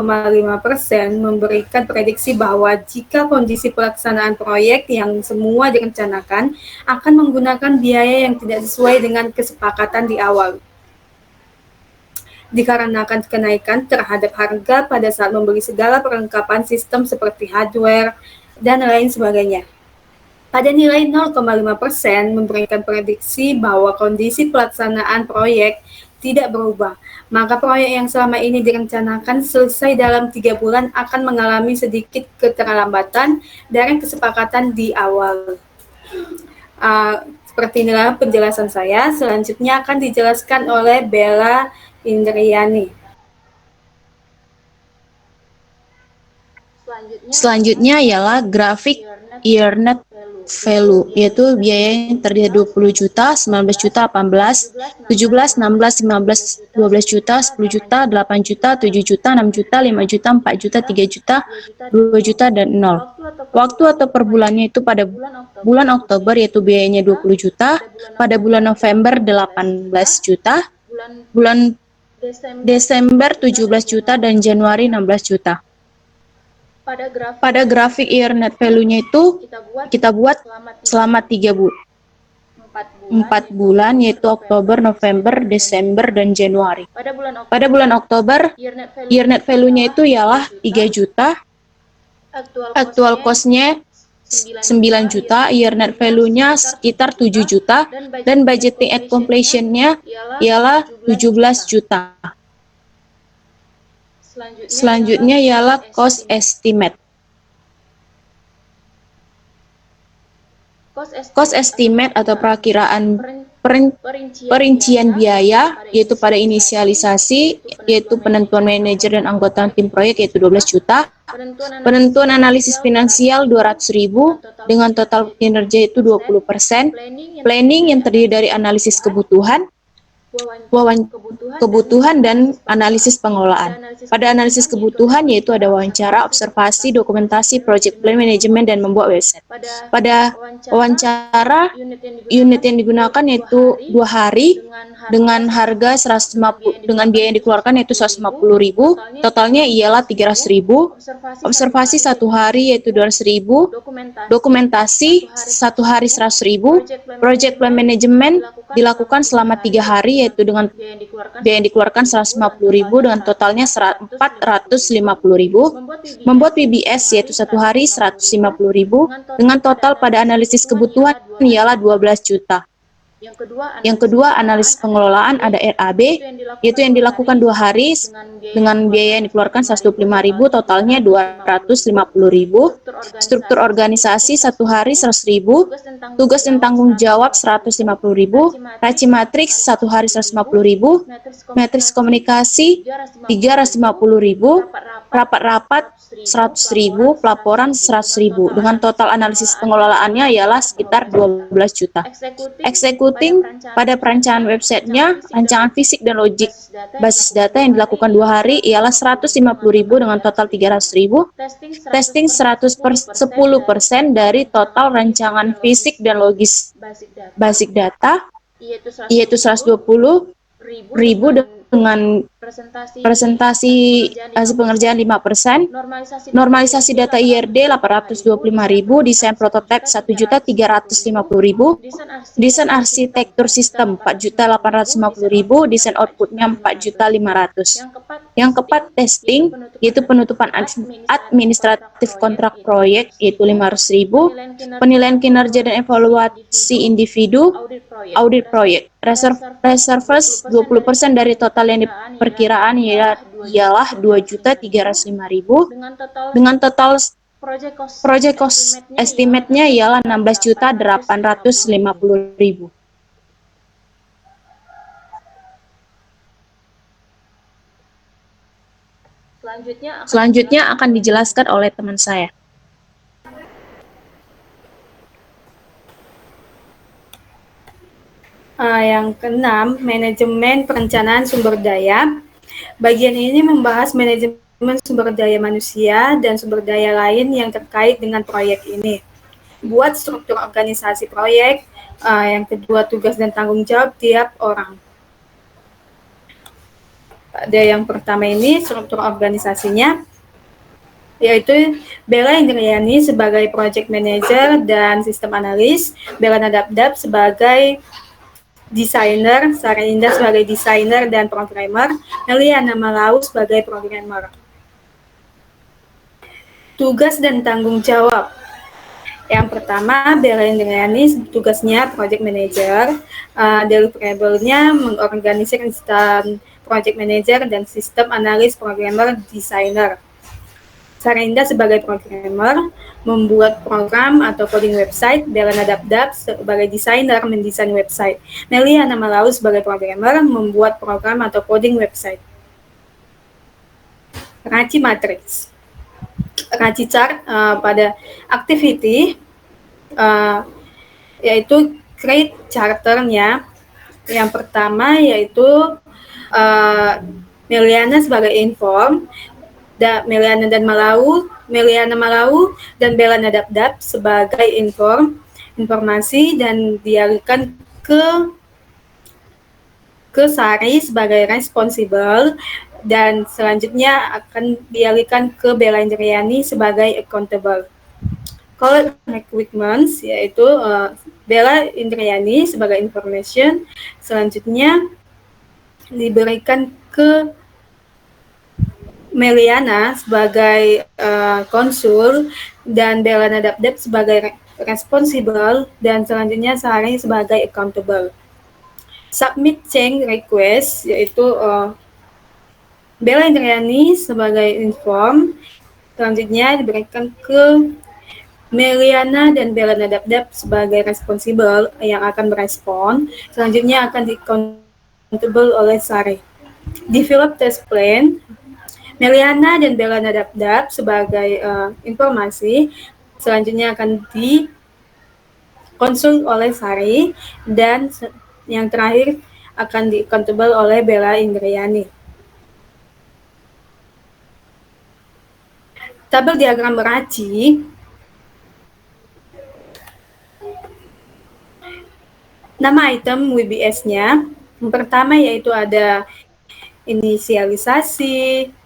memberikan prediksi bahwa jika kondisi pelaksanaan proyek yang semua direncanakan akan menggunakan biaya yang tidak sesuai dengan kesepakatan di awal. Dikarenakan kenaikan terhadap harga pada saat membeli segala perlengkapan sistem seperti hardware dan lain sebagainya. Pada nilai 0,5% memberikan prediksi bahwa kondisi pelaksanaan proyek tidak berubah, maka proyek yang selama ini direncanakan selesai dalam 3 bulan akan mengalami sedikit keterlambatan dari kesepakatan di awal. Seperti inilah penjelasan saya. Selanjutnya akan dijelaskan oleh Bella Indriani. Selanjutnya ialah grafik year net value, yaitu biaya yang terdiri 20 juta, 19 juta, 18, 17, 16, 15, 12 juta, 10 juta, 8 juta, 7 juta, 6 juta, 5 juta, 4 juta, 3 juta, 2 juta, dan 0. Waktu atau per bulannya itu pada bulan Oktober yaitu biayanya 20 juta, pada bulan November 18 juta, bulan Desember 17 juta, dan Januari 16 juta. Pada grafik year net value-nya itu kita buat selama 4 bulan yaitu Oktober, November, Desember, dan Januari. Pada bulan Oktober, year net value-nya itu ialah 3 juta, actual cost-nya 9 juta, year net value-nya sekitar 7 juta, dan budgeting at completion-nya ialah 17 juta. Selanjutnya ialah cost estimate. Cost estimate atau perakiraan perincian biaya yaitu pada inisialisasi, yaitu penentuan manajer dan anggota tim proyek yaitu 12 juta, penentuan analisis finansial 200.000 dengan total kinerja itu 20%, planning yang terdiri dari analisis kebutuhan dan analisis pengelolaan. Pada analisis kebutuhan yaitu ada wawancara, observasi, dokumentasi, project plan manajemen, dan membuat website. Pada wawancara, unit yang digunakan yaitu 2 hari dengan harga 150, dengan biaya yang dikeluarkan yaitu 150.000, totalnya ialah 300.000. Observasi 1 hari yaitu 200.000, dokumentasi 1 hari 100.000, project plan manajemen dilakukan selama 3 hari yaitu dengan biaya yang dikeluarkan 150.000 dengan totalnya 450.000. Membuat PBS yaitu 1 hari 150.000 dengan total pada analisis kebutuhan ialah 12 juta. Yang kedua, analisis pengelolaan ada RAB, yaitu yang dilakukan 2 hari dengan biaya yang dikeluarkan 125.000, totalnya 250.000. Struktur organisasi 1 hari 100.000, tugas dan tanggung jawab 150.000, Raci matriks 1 hari 150.000, matriks komunikasi 350.000, rapat-rapat 100.000, pelaporan 100.000, dengan total analisis pengelolaannya ialah sekitar 12 juta. Executing pada perancangan websitenya, rancangan fisik dan logik basis data yang dilakukan 2 hari ialah 150.000 dengan total 300.000. Testing 10% dari total rancangan fisik dan logis basic data yaitu 120.000 dengan presentasi hasil pengerjaan 5%, normalisasi data IRD 825.000, desain prototipe 1.350.000, desain arsitektur sistem 4.850.000, desain outputnya 4.500.000. Yang keempat, testing, yaitu penutupan administratif kontrak proyek yaitu 500.000, penilaian kinerja dan evaluasi individu, audit proyek. Reserves 20% dari total yang diperkiraan ialah 2.305.000 dengan total project cost estimate-nya ialah 16.850.000. Selanjutnya akan dijelaskan oleh teman saya. Yang keenam, manajemen perencanaan sumber daya. Bagian ini membahas manajemen sumber daya manusia dan sumber daya lain yang terkait dengan proyek ini. Buat struktur organisasi proyek. Yang kedua, tugas dan tanggung jawab tiap orang. Pada yang pertama ini, struktur organisasinya, yaitu Bella Indriani sebagai project manager dan sistem analis, Bella Nadabdab sebagai desainer, Sarah Indah sebagai desainer dan programmer, Eliana Malau sebagai programmer. Tugas dan tanggung jawab. Yang pertama, Bella Indriani tugasnya project manager, deliverable-nya mengorganisir sistem project manager dan sistem analis programmer desainer. Tugas dan tanggung jawab. Yang pertama, Bella Indriani tugasnya project manager, deliverable-nya mengorganisir sistem project manager dan sistem analis programmer desainer. Tugas dan tanggung jawab. Yang kedua, tugas dan tanggung jawab. Yang pertama, Bella Indriani tugasnya project manager, deliverable-nya mengorganisir sistem project manager dan sistem analis programmer desainer. Sarinda sebagai programmer membuat program atau coding website, Bella Nadabdab sebagai desainer mendesain website, Meliana Malau sebagai programmer membuat program atau coding website. Raci Matrix. Raci Chart pada activity yaitu create charternya. Yang pertama yaitu Meliana sebagai inform, Meliana Malau dan Bella Nadabdab sebagai informasi dan dialihkan ke Sari sebagai responsible, dan selanjutnya akan dialihkan ke Bella Indriani sebagai accountable. Call requirements yaitu Bella Indriani sebagai information, selanjutnya diberikan ke Meliana sebagai konsul dan Bella Nadabdab sebagai responsible, dan selanjutnya Sari sebagai accountable. Submit change request yaitu Bella Indriani sebagai inform, selanjutnya diberikan ke Meliana dan Bella Nadabdab sebagai responsible yang akan merespon, selanjutnya akan di-accountable oleh Sari. Develop test plan, Meliana dan Bella Nadabdab sebagai informasi, selanjutnya akan dikonsul oleh Sari, dan yang terakhir akan di-accountable oleh Bella Indriani. Tabel diagram Raci nama item WBS-nya. Yang pertama yaitu ada inisialisasi,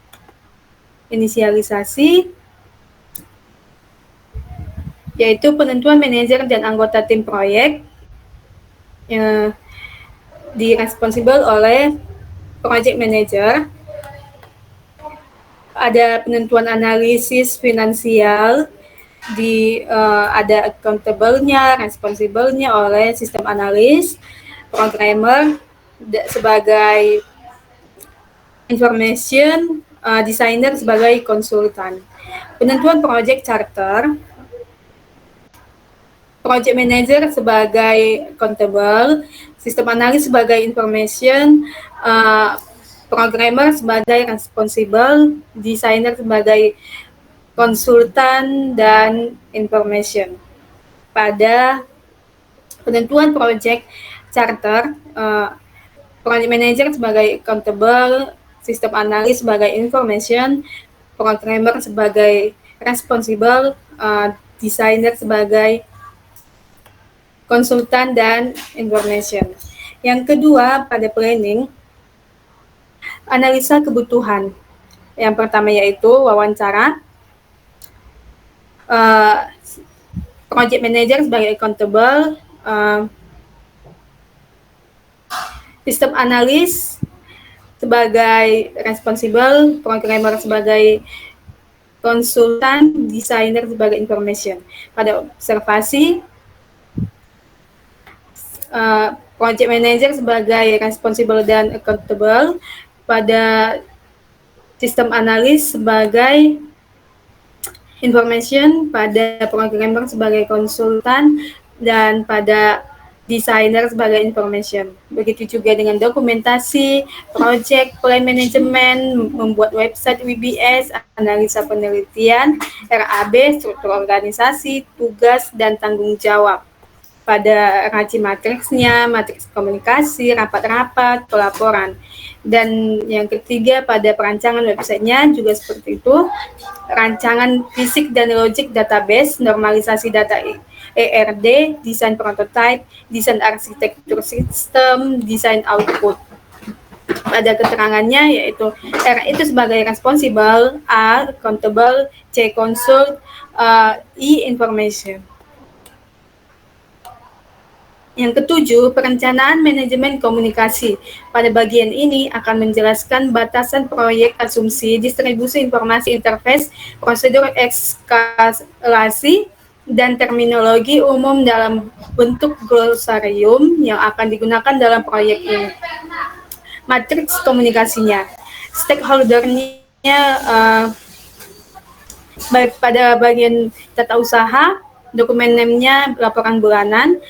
yaitu penentuan manajer dan anggota tim proyek di-responsible oleh project manager. Ada penentuan analisis finansial, ada accountable-nya, responsible-nya oleh sistem analis, programmer sebagai information, designer sebagai konsultan. Penentuan project charter, project manager sebagai accountable, sistem analis sebagai information, programmer sebagai responsible, designer sebagai konsultan dan information. Pada penentuan project charter, project manager sebagai accountable, sistem analis sebagai information, programmer sebagai responsible, designer sebagai konsultan dan information. Yang kedua, pada planning, analisa kebutuhan. Yang pertama yaitu wawancara, project manager sebagai accountable, sistem analis sebagai responsible, programmer sebagai konsultan, designer sebagai information. Pada observasi, project manager sebagai responsible dan accountable, pada sistem analis sebagai information, pada programmer sebagai konsultan, dan pada designer sebagai information. Begitu juga dengan dokumentasi, project plan management, membuat website WBS, analisa penelitian, RAB, struktur organisasi, tugas, dan tanggung jawab. Pada Raci matriksnya, matriks komunikasi, rapat-rapat, pelaporan. Dan yang ketiga pada perancangan websitenya juga seperti itu, rancangan fisik dan logik database, normalisasi data ERD, desain prototype, desain arsitektur sistem, desain output. Pada keterangannya yaitu R itu sebagai responsible, A accountable, C consult, I information. Yang ketujuh, perencanaan manajemen komunikasi. Pada bagian ini akan menjelaskan batasan proyek, asumsi, distribusi informasi interface, prosedur eskalasi, dan terminologi umum dalam bentuk glosarium yang akan digunakan dalam proyek ini. Matriks komunikasinya. Stakeholder-nya Baik pada bagian tata usaha, dokumen name-nya laporan bulanan,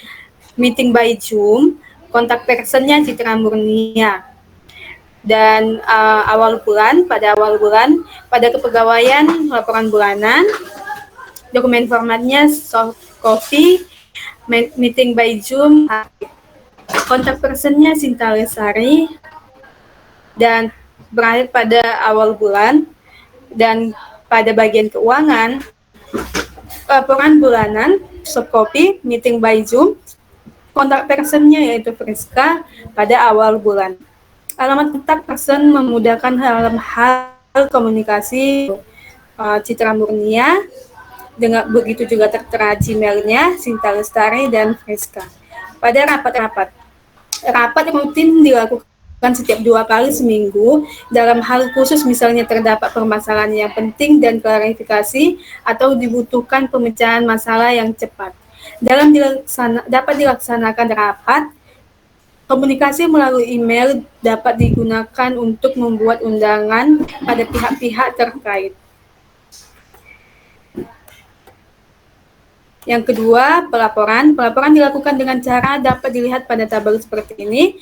meeting by Zoom, kontak personnya Citra Murnia. Dan pada awal bulan, pada kepegawaian laporan bulanan, dokumen formatnya soft copy, meeting by Zoom, kontak personnya Sinta Lesari, dan berakhir pada awal bulan. Dan pada bagian keuangan, laporan bulanan, soft copy, meeting by Zoom, kontak personnya yaitu Friska pada awal bulan. Alamat kontak person memudahkan hal komunikasi Citra Murnia, dengan begitu juga tertera Gmail-nya Sinta Lestari dan Friska. Pada rapat rutin dilakukan setiap 2 kali seminggu dalam hal khusus, misalnya terdapat permasalahan yang penting dan klarifikasi atau dibutuhkan pemecahan masalah yang cepat. Dapat dilaksanakan rapat, komunikasi melalui email dapat digunakan untuk membuat undangan pada pihak-pihak terkait. Yang kedua, pelaporan. Pelaporan dilakukan dengan cara dapat dilihat pada tabel seperti ini.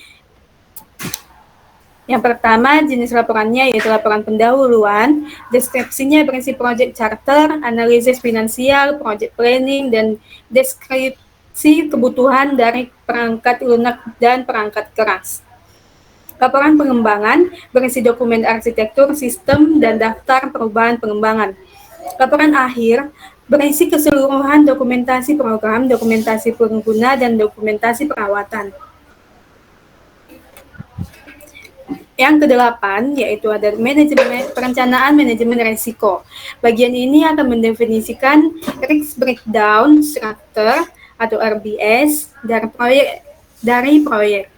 Yang pertama, jenis laporannya yaitu laporan pendahuluan, deskripsinya berisi project charter, analisis finansial, project planning, dan deskripsi kebutuhan dari perangkat lunak dan perangkat keras. Laporan pengembangan berisi dokumen arsitektur, sistem, dan daftar perubahan pengembangan. Laporan akhir berisi keseluruhan dokumentasi program, dokumentasi pengguna, dan dokumentasi perawatan. Yang kedelapan yaitu ada perencanaan manajemen risiko. Bagian ini akan mendefinisikan risk breakdown structure atau RBS dari proyek.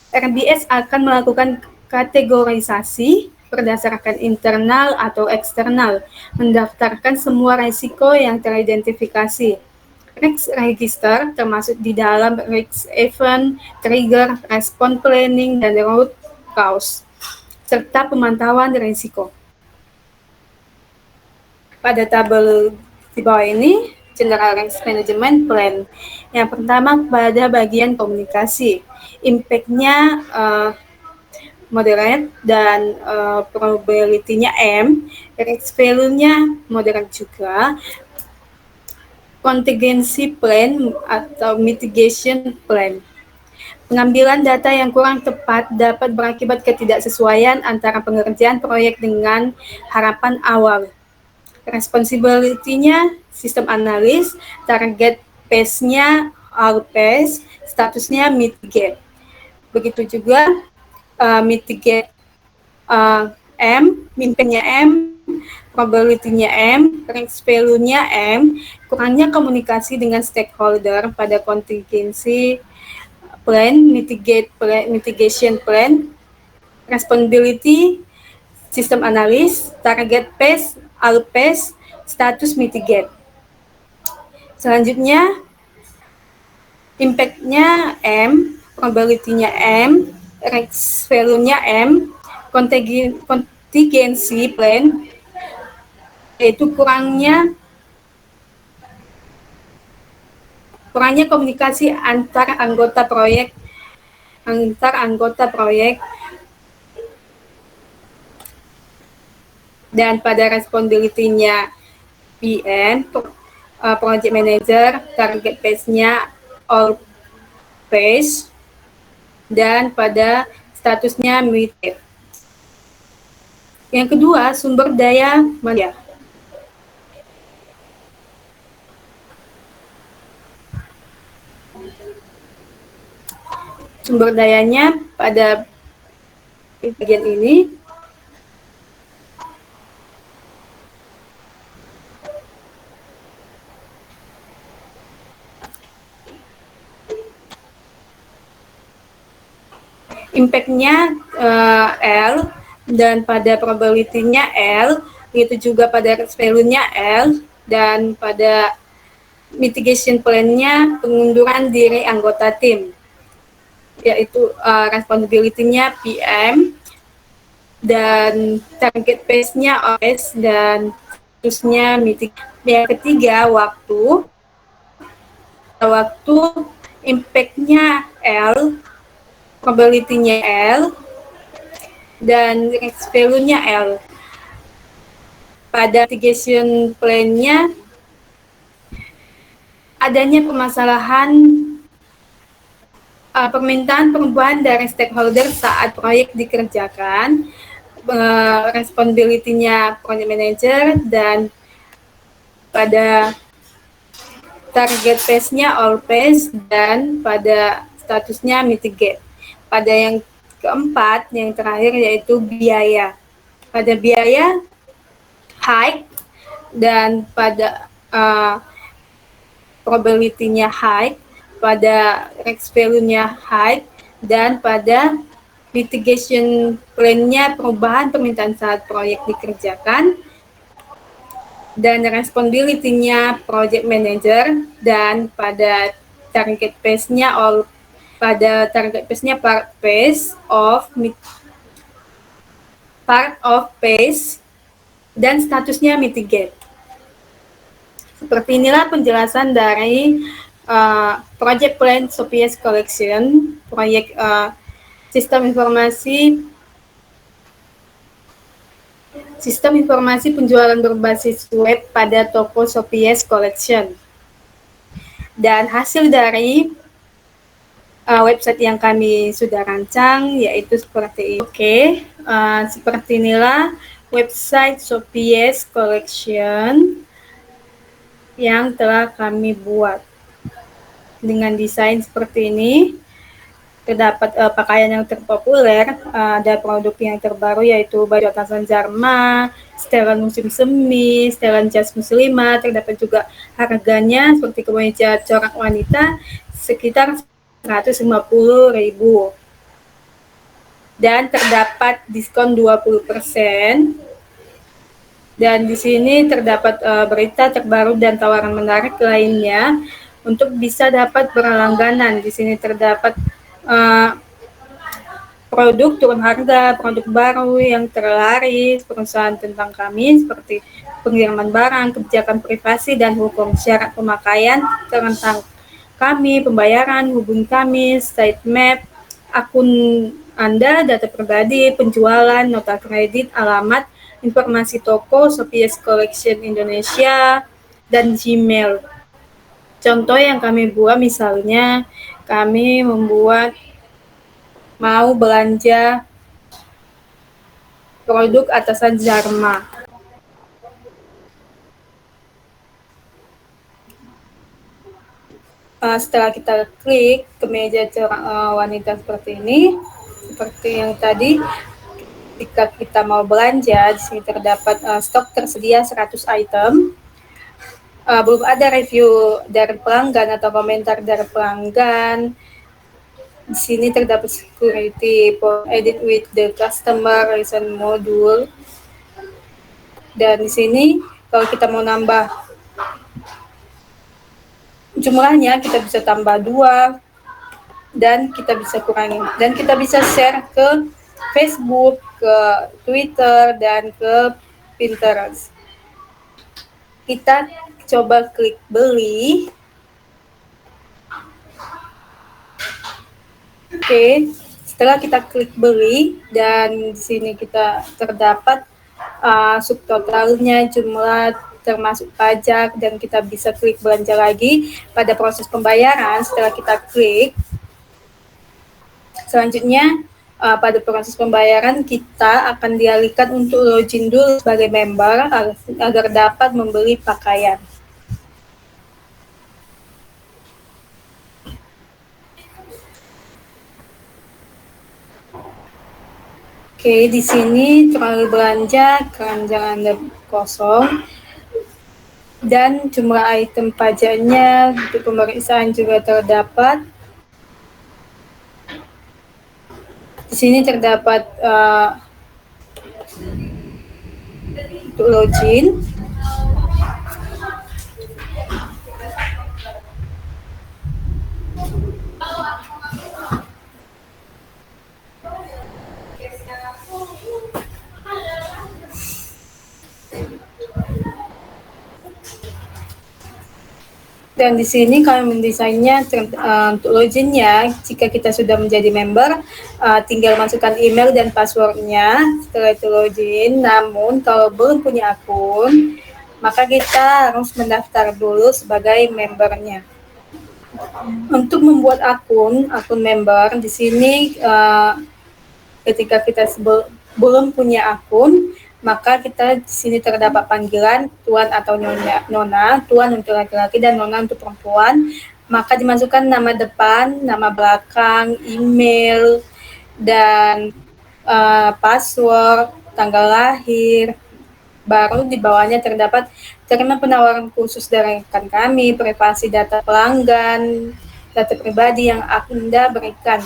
RBS akan melakukan kategorisasi berdasarkan internal atau eksternal, mendaftarkan semua risiko yang teridentifikasi. Risk register termasuk di dalam risk event, trigger, respon planning, dan root cause, serta pemantauan risiko. Pada tabel di bawah ini, General Risk Management Plan. Yang pertama pada bagian komunikasi. Impact-nya moderate dan probability-nya M, risk value-nya moderate juga. Contingency plan atau mitigation plan. Pengambilan data yang kurang tepat dapat berakibat ketidaksesuaian antara pengerjaan proyek dengan harapan awal. Responsibility-nya sistem analis, target pace-nya all pace, statusnya mitigate. Begitu juga mitigate M, mimpinya M, probability-nya M, risk value-nya M, kurangnya komunikasi dengan stakeholder pada contingency plan, mitigation plan, responsibility, sistem analis, target pace, all pace, status mitigate. Selanjutnya, impact-nya M, probability-nya M, risk value-nya M, contingency plan, yaitu kurangnya komunikasi antar anggota proyek dan pada responsibility-nya PM, project manager, target pace-nya all pace, dan pada statusnya mitigate. Yang kedua, sumber daya manusia. Sumber dayanya pada bagian ini. Impact-nya L, dan pada probability-nya L, itu juga pada risk value-nya L, dan pada mitigation plan-nya pengunduran diri anggota tim, yaitu responsibility-nya PM, dan target pace-nya OS, dan statusnya meeting. Yang ketiga, waktu impact-nya L, probability-nya L, dan risk value-nya L. Pada mitigation plan-nya, adanya permasalahan permintaan perubahan dari stakeholder saat proyek dikerjakan, responsibility-nya project manager, dan pada target phase-nya all phase, dan pada statusnya mitigate. Pada yang keempat, yang terakhir, yaitu biaya. Pada biaya, high, dan pada probability-nya high, pada risk value-nya high, dan pada mitigation plan-nya perubahan permintaan saat proyek dikerjakan, dan responsibility-nya project manager, dan pada target phase-nya part of phase, dan statusnya mitigate. Seperti inilah penjelasan dari project plan SOPIES collection, proyek sistem informasi penjualan berbasis web pada toko SOPIES collection. Dan hasil dari website yang kami sudah rancang yaitu seperti ini. Oke, seperti inilah website SOPIES collection yang telah kami buat. Dengan desain seperti ini, terdapat pakaian yang terpopuler, ada produk yang terbaru yaitu baju atasan Jarma, setelan musim semi, setelan jas muslimah, terdapat juga harganya seperti kemeja corak wanita sekitar 150.000. Dan terdapat diskon 20%. Dan di sini terdapat berita terbaru dan tawaran menarik lainnya untuk bisa dapat berlangganan. Di sini terdapat produk turun harga, produk baru yang terlaris, perusahaan tentang kami seperti pengiriman barang, kebijakan privasi dan hukum, syarat pemakaian tentang kami, pembayaran, hubungi kami, sitemap, akun Anda, data pribadi, penjualan, nota kredit, alamat, informasi toko, SOPIES Collection Indonesia, dan Gmail. Contoh yang kami buat misalnya, kami mau belanja produk atasan Jarma. Setelah kita klik kemeja corak wanita seperti ini, seperti yang tadi, ketika kita mau belanja, di sini terdapat stok tersedia 100 item. Belum ada review dari pelanggan atau komentar dari pelanggan. Di sini terdapat security for edit with the customer recent module. Dan di sini kalau kita mau nambah jumlahnya, kita bisa tambah 2 dan kita bisa kurangi, dan kita bisa share ke Facebook, ke Twitter, dan ke Pinterest. Kita coba klik beli. Oke, setelah kita klik beli, dan di sini kita terdapat subtotalnya, jumlah termasuk pajak, dan kita bisa klik belanja lagi. Pada proses pembayaran, setelah kita klik, selanjutnya pada proses pembayaran kita akan dialihkan untuk login dulu sebagai member agar dapat membeli pakaian. Oke, di sini terlalu belanja, keranjang Anda kosong, dan jumlah item pajaknya untuk pemeriksaan juga terdapat. Di sini terdapat untuk login. Dan di sini kami mendesainnya untuk loginnya. Jika kita sudah menjadi member, tinggal masukkan email dan passwordnya. Setelah itu login. Namun kalau belum punya akun, maka kita harus mendaftar dulu sebagai membernya. Untuk membuat akun member di sini ketika kita belum punya akun, maka kita di sini terdapat panggilan tuan atau nona, tuan untuk laki-laki dan nona untuk perempuan. Maka dimasukkan nama depan, nama belakang, email, dan password, tanggal lahir. Baru di bawahnya terdapat terima penawaran khusus dari rekan kami, privasi data pelanggan, data pribadi yang Anda berikan.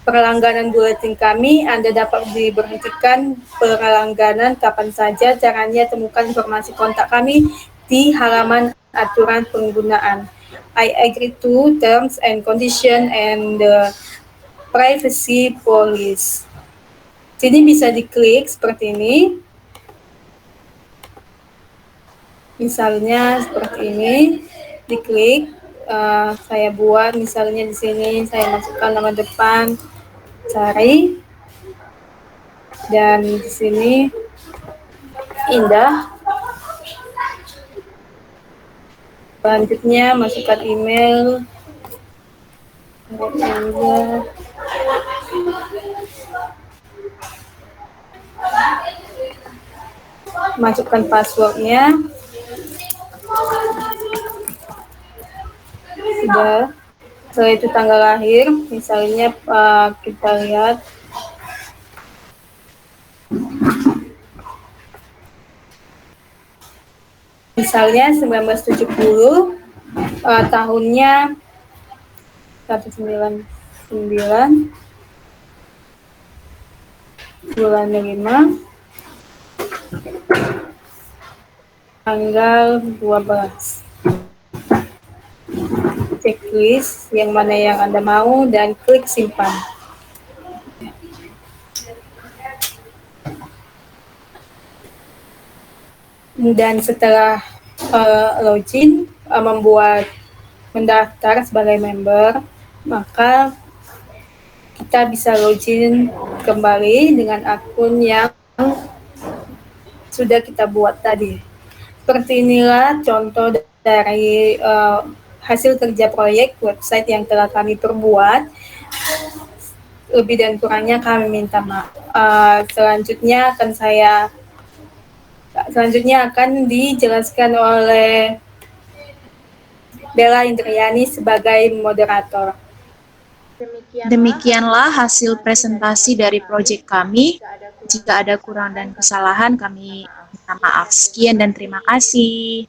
Perlangganan buletin kami, Anda dapat diberhentikan perlangganan kapan saja. Caranya temukan informasi kontak kami di halaman aturan penggunaan. I agree to terms and condition and the privacy policy. Jadi bisa diklik seperti ini. Misalnya seperti ini, diklik. Saya buat misalnya di sini saya masukkan nama depan, cari, dan di sini Indah. Selanjutnya masukkan email, masukkan passwordnya. Sudah. Setelah itu tanggal lahir, misalnya kita lihat misalnya 1970, tahunnya 199, bulan 5, tanggal 12. Checklist yang mana yang Anda mau dan klik simpan. Dan setelah login, mendaftar sebagai member, maka kita bisa login kembali dengan akun yang sudah kita buat tadi. Seperti inilah contoh dari hasil kerja proyek website yang telah kami perbuat. Lebih dan kurangnya kami minta maaf. Selanjutnya akan dijelaskan oleh Bella Indriani sebagai moderator. Demikianlah hasil presentasi dari proyek kami. Jika ada kurang dan kesalahan, kami minta maaf. Sekian dan terima kasih.